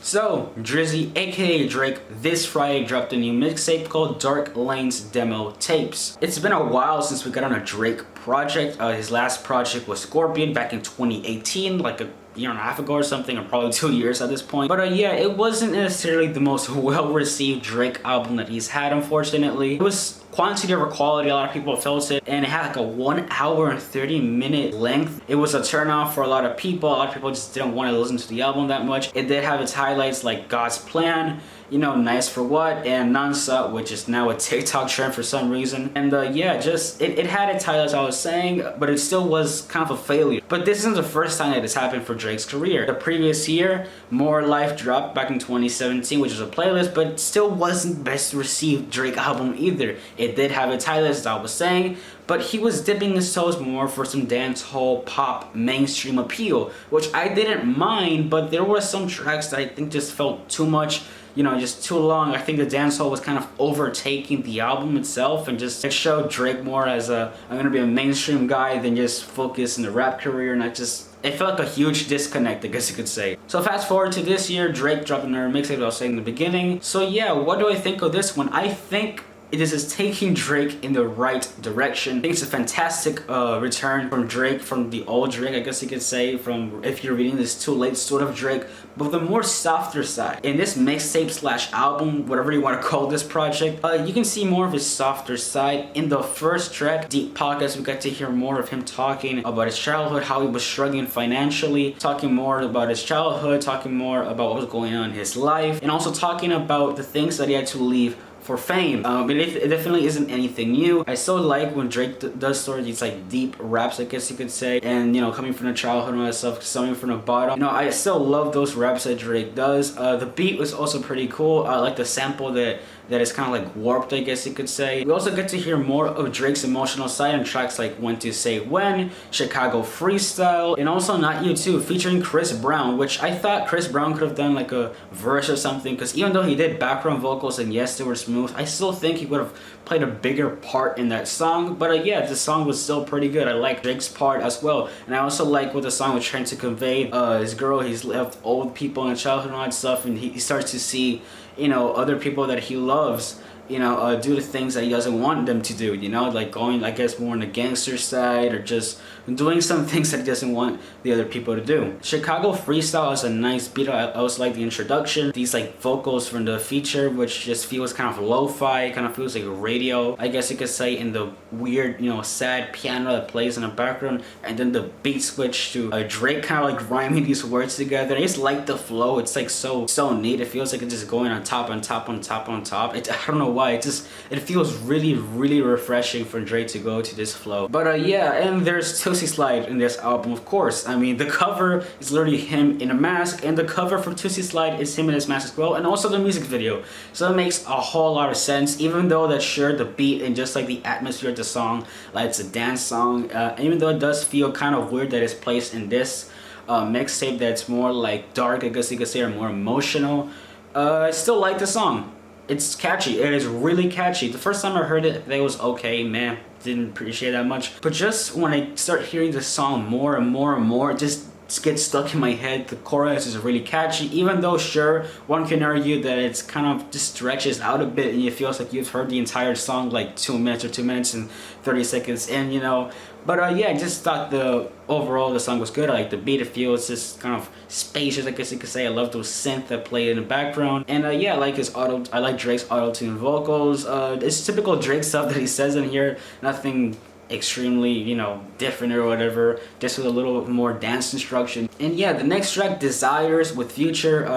So, Drizzy, aka Drake, this Friday dropped a new mixtape called Dark Lanes Demo Tapes. It's been a while since we got on a Drake project. His last project was Scorpion back in 2018, like a year and a half ago or something, or probably 2 years at this point. But yeah, it wasn't necessarily the most well-received Drake album that he's had, unfortunately. It was quantity over quality, a lot of people felt it, and it had like a 1 hour and 30-minute length. It was a turnoff for a lot of people. A lot of people just didn't want to listen to the album that much. It did have its highlights like God's Plan, you know, Nice for What, and Nonstop, which is now a TikTok trend for some reason. And yeah, just it had its highlights, I was saying, but it still was kind of a failure. But this isn't the first time that this happened for Drake's career. The previous year, More Life dropped back in 2017, which was a playlist, but it still wasn't best received Drake album either. It did have its highlights, as I was saying, but he was dipping his toes more for some dancehall pop mainstream appeal, which I didn't mind, but there were some tracks that I think just felt too much, you know, just too long. I think the dancehall was kind of overtaking the album itself, and just it showed Drake more as I'm gonna be a mainstream guy than just focus in the rap career, and it felt like a huge disconnect, I guess you could say. So fast forward to this year, Drake dropped another mixtape, I was saying in the beginning. So yeah, what do I think of this one? I think this is taking Drake in the right direction. I think it's a fantastic return from Drake, from the old Drake, I guess you could say, from, if you're reading this too late sort of Drake, but the more softer side. In this mixtape slash album, whatever you want to call this project, you can see more of his softer side. In the first track, Deep Pockets, we got to hear more of him talking about his childhood, how he was struggling financially, talking more about his childhood, talking more about what was going on in his life, and also talking about the things that he had to leave for fame. It definitely isn't anything new. I still like when Drake does sort of these like deep raps, I guess you could say, and you know, coming from the childhood and all that stuff, coming from the bottom. You know, I still love those raps that Drake does. The beat was also pretty cool. I like the sample that is kind of like warped, I guess you could say. We also get to hear more of Drake's emotional side in tracks like When to Say When, Chicago Freestyle, and also Not You Too, featuring Chris Brown, which I thought Chris Brown could have done like a verse or something, because even though he did background vocals and yes, they were smooth, I still think he would have played a bigger part in that song. But yeah, the song was still pretty good. I like Drake's part as well, and I also like what the song was trying to convey. His girl, he's left old people in childhood and all that stuff, and he starts to see, you know, other people that he loves, you know, do the things that he doesn't want them to do, you know, like going, I guess, more on the gangster side, or just doing some things that he doesn't want the other people to do. Chicago Freestyle is a nice beat. I also like the introduction, these like vocals from the feature, which just feels kind of lo-fi, kind of feels like radio, I guess you could say, in the weird, you know, sad piano that plays in the background, and then the beat switch to Drake kind of like rhyming these words together. I just like the flow. It's like so neat. It feels like it's just going on top on top on top on top. I don't know why. It feels really refreshing for Drake to go to this flow. But yeah, and there's Toosie Slide in this album, of course. I mean, the cover is literally him in a mask, and the cover for Toosie Slide is him in his mask as well, and also the music video. So it makes a whole lot of sense, even though that sure, the beat and just like the atmosphere of the song, like it's a dance song, even though it does feel kind of weird that it's placed in this mixtape that's more like dark, I guess you could say, or more emotional. I still like the song. It's catchy. It is really catchy. The first time I heard it, it was okay, man. Didn't appreciate it that much. But just when I start hearing the song more and more and more, it just gets stuck in my head. The chorus is really catchy, even though sure, one can argue that it's kind of just stretches out a bit and it feels like you've heard the entire song like 2 minutes or 2 minutes and 30 seconds in, you know. But yeah, I just thought overall the song was good. I like the beat. It feels just kind of spacious, I guess you could say. I love those synth that play in the background. And yeah, I like I like Drake's auto-tune vocals. It's typical Drake stuff that he says in here. Nothing extremely, you know, different or whatever, just with a little more dance instruction. And yeah, the next track, Desires, with Future,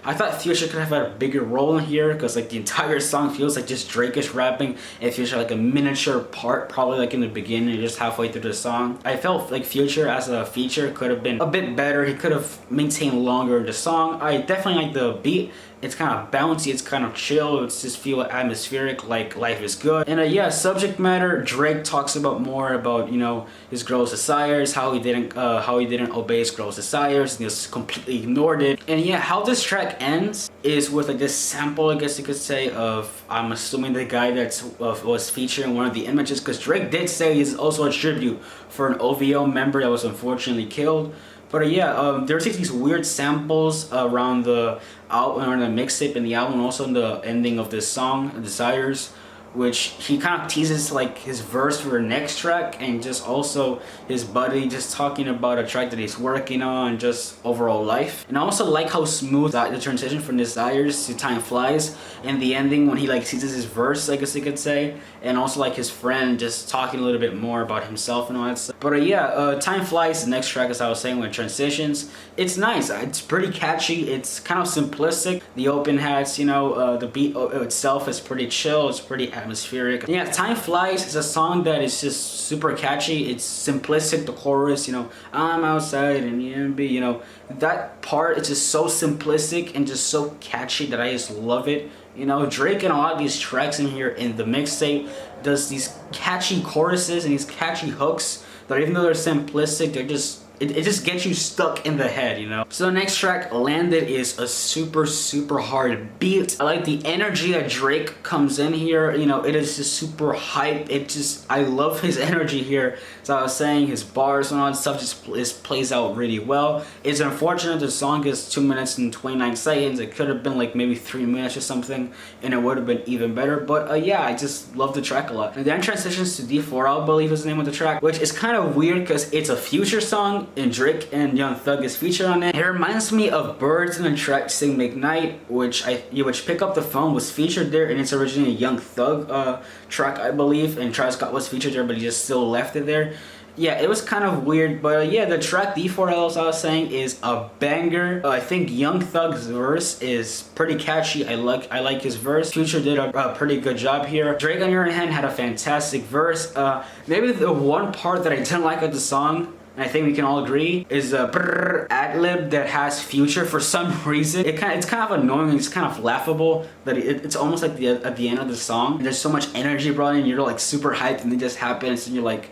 I thought Future could have had a bigger role in here, because like the entire song feels like just Drake is rapping, and Future like a miniature part, probably like in the beginning, just halfway through the song. I felt like Future as a feature could have been a bit better. He could have maintained longer the song. I definitely like the beat. It's kind of bouncy, it's kind of chill, it's just feel atmospheric, like life is good. And yeah, subject matter, Drake talks about more about, you know, his girl's desires, how he didn't obey his girl's desires, and he just completely ignored it. And yeah, how this track ends is with like this sample, I guess you could say, of, I'm assuming, the guy that was featured in one of the images, because Drake did say he's also a tribute for an OVO member that was unfortunately killed. But yeah, there's these weird samples around the album, or the mixtape and the album, also in the ending of this song, Desires, which he kind of teases like his verse for the next track, and just also his buddy just talking about a track that he's working on, just overall life. And I also like how smooth the transition from Desires to Time Flies in the ending, when he like teases his verse, I guess you could say, and also like his friend just talking a little bit more about himself and all that stuff. But yeah, Time Flies, the next track, as I was saying, with transitions, it's nice, it's pretty catchy, it's kind of simplistic. The open hats, you know, the beat itself is pretty chill, it's pretty atmospheric. Yeah, Time Flies is a song that is just super catchy. It's simplistic. The chorus, you know, I'm outside and EMB, you know, that part, it's just so simplistic and just so catchy that I just love it. You know, Drake in a lot of these tracks in here in the mixtape does these catchy choruses and these catchy hooks that, even though they're simplistic, they're just, it just gets you stuck in the head, you know. So the next track, Landed, is a super hard beat. I like the energy that Drake comes in here, you know, it is just super hype. It just, I love his energy here. So I was saying, his bars and all that stuff just plays out really well. It's unfortunate the song is 2 minutes and 29 seconds. It could have been like maybe 3 minutes or something, and it would have been even better. But yeah, I just love the track a lot. And then transitions to D4, I believe is the name of the track, which is kind of weird because it's a Future song, and Drake and Young Thug is featured on it. It reminds me of Birds in the track Sing McKnight, which Pick Up the Phone was featured there, and it's originally a Young Thug track, I believe, and Travis Scott was featured there, but he just still left it there. Yeah, it was kind of weird, but yeah, the track D4L, as I was saying, is a banger. I think Young Thug's verse is pretty catchy. I like his verse. Future did a pretty good job here. Drake, on the other hand, had a fantastic verse. Maybe the one part that I didn't like of the song, and I think we can all agree, is a ad-lib that has Future for some reason. It's kind of annoying, it's kind of laughable that it's almost like at the end of the song, there's so much energy brought in, you're like super hyped, and it just happens, and you're like,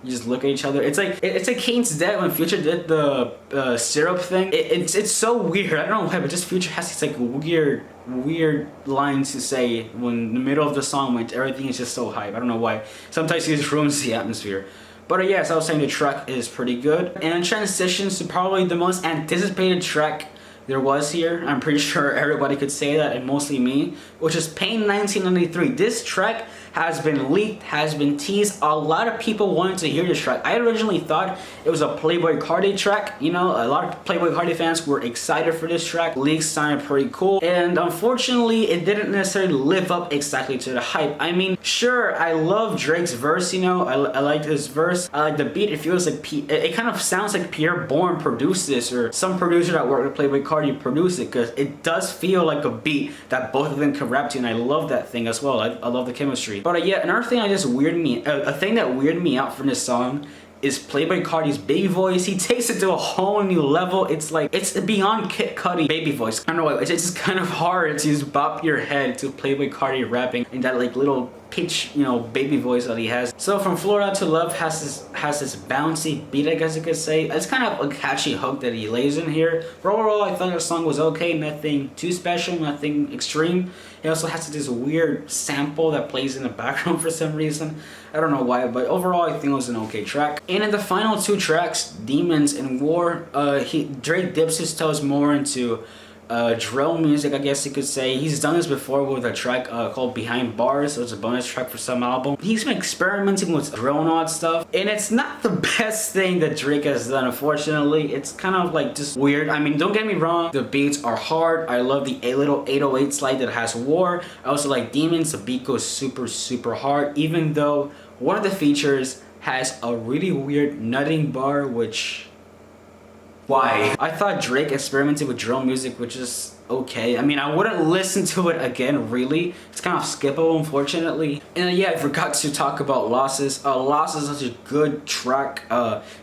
you just look at each other. It's like Kane's Dead when Future did the syrup thing. It's so weird. I don't know why, but just Future has these like weird lines to say when in the middle of the song when everything is just so hype. I don't know why. Sometimes he just ruins the atmosphere. But yes, I was saying the track is pretty good. And transitions to probably the most anticipated track there was here. I'm pretty sure everybody could say that, and mostly me, which is Pain 1993. This track has been leaked, has been teased. A lot of people wanted to hear this track. I originally thought it was a Playboi Carti track. You know, a lot of Playboi Carti fans were excited for this track. Leaks sounded pretty cool, and unfortunately, it didn't necessarily live up exactly to the hype. I mean, sure, I love Drake's verse. You know, I like his verse. I like the beat. It feels like it kind of sounds like Pierre Bourne produced this, or some producer that worked with Playboi Carti produced it, because it does feel like a beat that both of them can rap to, and I love that thing as well. I love the chemistry. But yeah, another thing a thing that weirded me out from this song is Playboi Carti's baby voice. He takes it to a whole new level. It's like, it's beyond Kid Cudi baby voice. I don't know why, it's just kind of hard to just bop your head to Playboi Carti rapping in that like little pitch, you know, baby voice that he has. So From Florida to Love has this bouncy beat, I guess you could say. It's kind of a catchy hook that he lays in here. But overall, I thought the song was okay, nothing too special, nothing extreme. It also has this weird sample that plays in the background for some reason. I don't know why, but overall I think it was an okay track. And in the final two tracks, Demons and War, Drake dips his toes more into drill music, I guess you could say. He's done this before with a track called Behind Bars. It was a bonus track for some album. He's been experimenting with drill and all that stuff, and it's not the best thing that Drake has done, unfortunately. It's kind of like just weird. I mean, don't get me wrong, the beats are hard. I love the little 808 slide that has War. I also like Demons. The beat goes super hard, even though one of the features has a really weird nutting bar, which... why? I thought Drake experimented with drill music, which is okay. I mean, I wouldn't listen to it again, really. It's kind of skippable, unfortunately. And yeah, I forgot to talk about Losses. Losses is such a good track.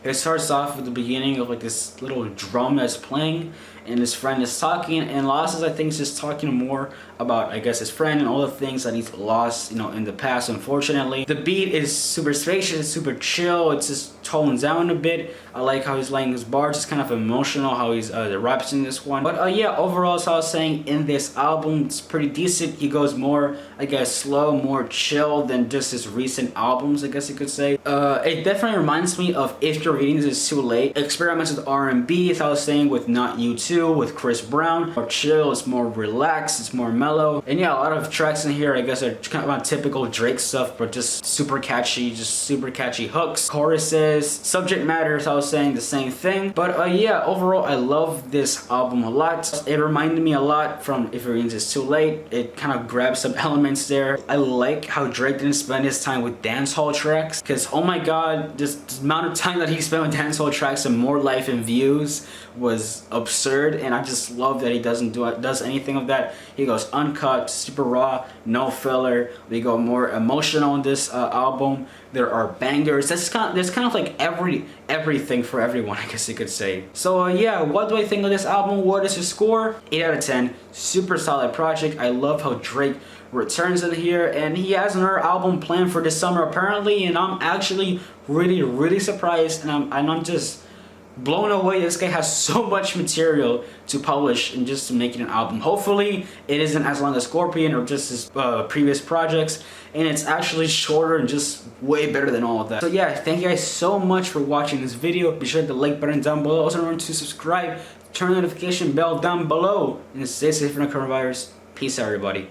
It starts off at the beginning of like this little drum that's playing, and his friend is talking, and Losses, I think, is just talking more about, I guess, his friend and all the things that he's lost, you know, in the past, unfortunately. The beat is super spacious, super chill, it's just toned down a bit. I like how he's laying his bars, it's kind of emotional how he's the raps in this one. But yeah, overall, as I was saying, in this album, it's pretty decent. He goes more, I guess, slow, more chill than just his recent albums, I guess you could say. It definitely reminds me of If Your Readings Is Too Late. Experiments with R&B, as I was saying, with Not You Too, with Chris Brown. More chill, it's more relaxed, it's more mellow. And yeah, a lot of tracks in here, I guess, are kind of typical Drake stuff, but just super catchy hooks, choruses, subject matter, as I was saying, the same thing. But yeah, overall, I love this album a lot. It reminded me a lot from If Your Readings Is Too Late. It kind of grabs some elements there. I like how Drake didn't spend his time with dancehall tracks, because oh my god, this amount of time that he spent with dancehall tracks and More Life and Views was absurd, and I just love that he does anything of that. He goes uncut, super raw, no filler. We go more emotional on this album. There are bangers. There's kind of like everything for everyone, I guess you could say. So yeah, what do I think of this album? What is your score? 8 out of 10. Super solid project. I love how Drake returns in here, and he has another album planned for this summer apparently, and I'm actually really surprised, and I'm just blown away. This guy has so much material to publish and just to make it an album. Hopefully it isn't as long as Scorpion or just his previous projects, and it's actually shorter and just way better than all of that. So yeah, thank you guys so much for watching this video. Be sure to hit the like button down below. Also remember to subscribe, turn the notification bell down below, and stay safe from the coronavirus. Peace out, everybody.